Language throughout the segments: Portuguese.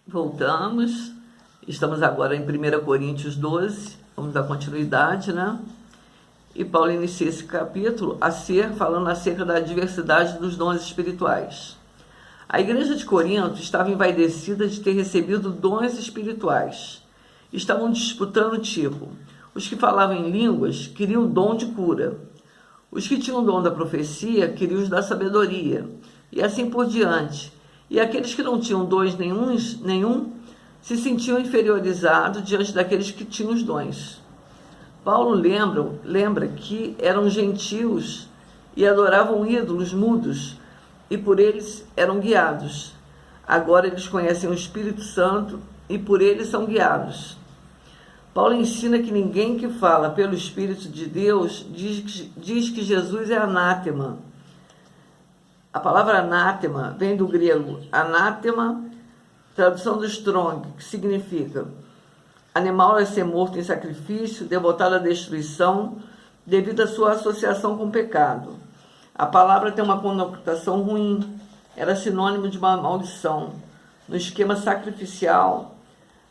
Voltamos, estamos agora em 1 Coríntios 12, vamos dar continuidade, né? E Paulo inicia esse capítulo falando acerca da diversidade dos dons espirituais. A igreja de Corinto estava envaidecida de ter recebido dons espirituais. Estavam disputando tipo. Os que falavam em línguas queriam o dom de cura. Os que tinham o dom da profecia queriam os da sabedoria. E assim por diante. E aqueles que não tinham dons nenhum se sentiam inferiorizados diante daqueles que tinham os dons. Paulo lembra que eram gentios e adoravam ídolos mudos e por eles eram guiados. Agora eles conhecem o Espírito Santo e por eles são guiados. Paulo ensina que ninguém que fala pelo Espírito de Deus diz que Jesus é anátema. A palavra anátema vem do grego anátema, tradução do Strong, que significa animal a ser morto em sacrifício, devotado à destruição, devido à sua associação com o pecado. A palavra tem uma conotação ruim, era sinônimo de uma maldição. No esquema sacrificial,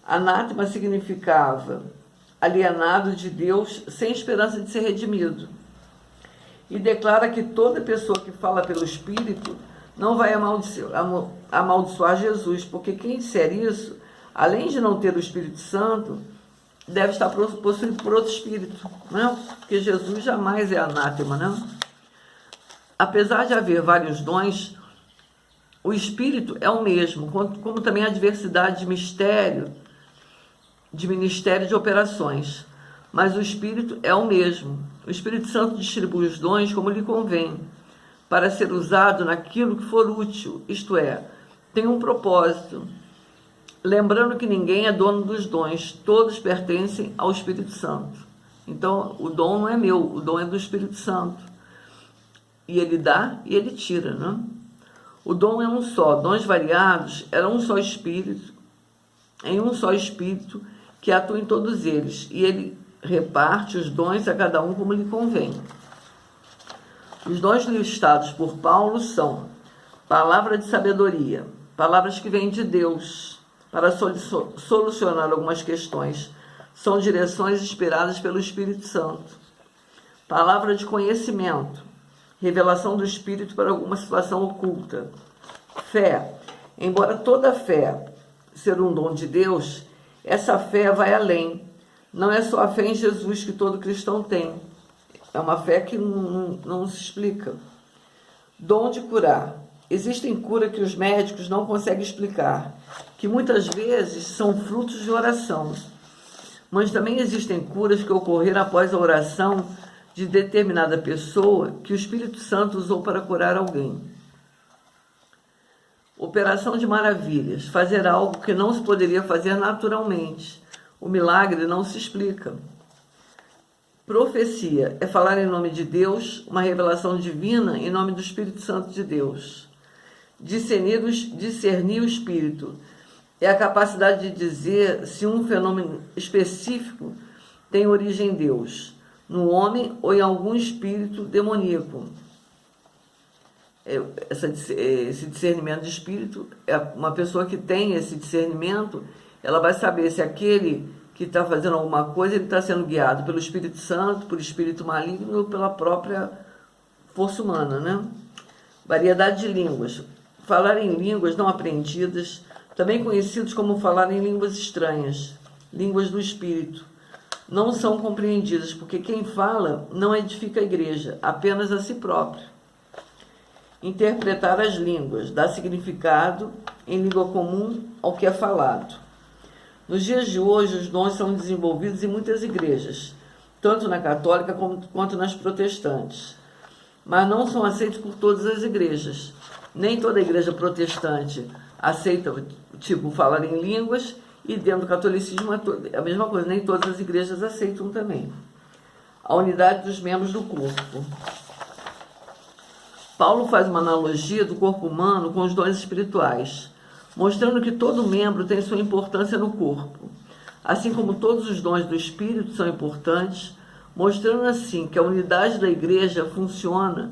anátema significava alienado de Deus sem esperança de ser redimido. E declara que toda pessoa que fala pelo Espírito não vai amaldiçoar Jesus, porque quem disser isso, além de não ter o Espírito Santo, deve estar possuído por outro espírito, né? Porque Jesus jamais é anátema, né? Apesar de haver vários dons, o Espírito é o mesmo, como também a diversidade de ministério de operações. Mas o Espírito é o mesmo. O Espírito Santo distribui os dons como lhe convém, para ser usado naquilo que for útil, isto é, tem um propósito. Lembrando que ninguém é dono dos dons, todos pertencem ao Espírito Santo. Então, o dom não é meu, o dom é do Espírito Santo. E ele dá e ele tira, né? O dom é um só, dons variados, era um só Espírito, em um só Espírito que atua em todos eles, e ele reparte os dons a cada um como lhe convém. Os dons listados por Paulo são palavra de sabedoria, palavras que vêm de Deus para solucionar algumas questões, são direções inspiradas pelo Espírito Santo. Palavra de conhecimento, revelação do Espírito para alguma situação oculta. Fé, embora toda fé ser um dom de Deus, essa fé vai além. Não é só a fé em Jesus que todo cristão tem. É uma fé que não se explica. Dom de curar. Existem curas que os médicos não conseguem explicar, que muitas vezes são frutos de oração. Mas também existem curas que ocorreram após a oração de determinada pessoa que o Espírito Santo usou para curar alguém. Operação de maravilhas. Fazer algo que não se poderia fazer naturalmente. O milagre não se explica. Profecia é falar em nome de Deus, uma revelação divina em nome do Espírito Santo de Deus. Discernir o Espírito é a capacidade de dizer se um fenômeno específico tem origem em Deus, no homem ou em algum espírito demoníaco. Esse discernimento de espírito, uma pessoa que tem esse discernimento, ela vai saber se aquele que está fazendo alguma coisa, ele está sendo guiado pelo Espírito Santo, por espírito maligno ou pela própria força humana, né? Variedade de línguas. Falar em línguas não aprendidas, também conhecidos como falar em línguas estranhas, línguas do Espírito, não são compreendidas, porque quem fala não edifica a igreja, apenas a si próprio. Interpretar as línguas, dar significado em língua comum ao que é falado. Nos dias de hoje, os dons são desenvolvidos em muitas igrejas, tanto na católica quanto nas protestantes, mas não são aceitos por todas as igrejas. Nem toda igreja protestante aceita, falar em línguas, e dentro do catolicismo é a mesma coisa, nem todas as igrejas aceitam também. A unidade dos membros do corpo. Paulo faz uma analogia do corpo humano com os dons espirituais, mostrando que todo membro tem sua importância no corpo, assim como todos os dons do Espírito são importantes, mostrando assim que a unidade da igreja funciona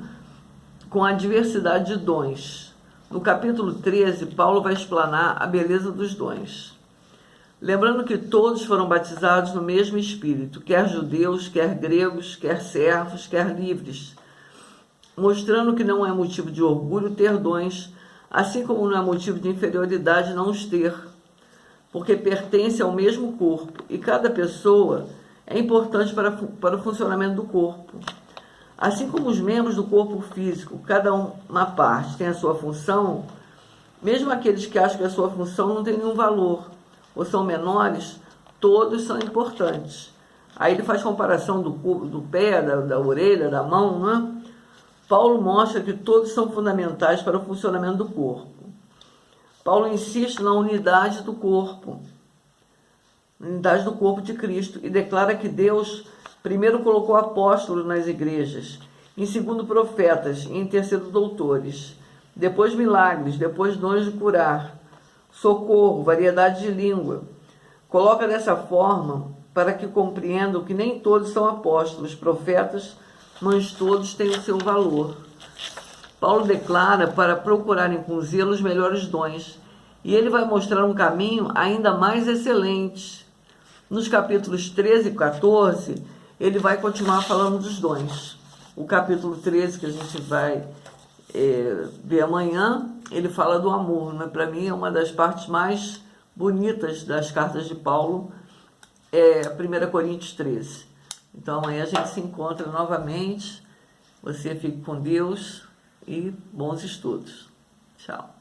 com a diversidade de dons. No capítulo 13, Paulo vai explanar a beleza dos dons. Lembrando que todos foram batizados no mesmo Espírito, quer judeus, quer gregos, quer servos, quer livres, mostrando que não é motivo de orgulho ter dons, assim como não é motivo de inferioridade não os ter, porque pertence ao mesmo corpo, e cada pessoa é importante para o funcionamento do corpo. Assim como os membros do corpo físico, cada uma parte tem a sua função, mesmo aqueles que acham que a sua função não tem nenhum valor, ou são menores, todos são importantes. Aí ele faz comparação do pé, da orelha, da mão, né? Paulo mostra que todos são fundamentais para o funcionamento do corpo. Paulo insiste na unidade do corpo de Cristo, e declara que Deus primeiro colocou apóstolos nas igrejas, em segundo profetas, e em terceiro doutores, depois milagres, depois dons de curar, socorro, variedade de língua. Coloca dessa forma para que compreendam que nem todos são apóstolos, profetas, mas todos têm o seu valor. Paulo declara para procurarem com zelo os melhores dons, e ele vai mostrar um caminho ainda mais excelente. Nos capítulos 13 e 14, ele vai continuar falando dos dons. O capítulo 13, que a gente vai ver amanhã, ele fala do amor, né? Para mim é uma das partes mais bonitas das cartas de Paulo, 1 Coríntios 13. Então amanhã a gente se encontra novamente. Você fique com Deus e bons estudos. Tchau.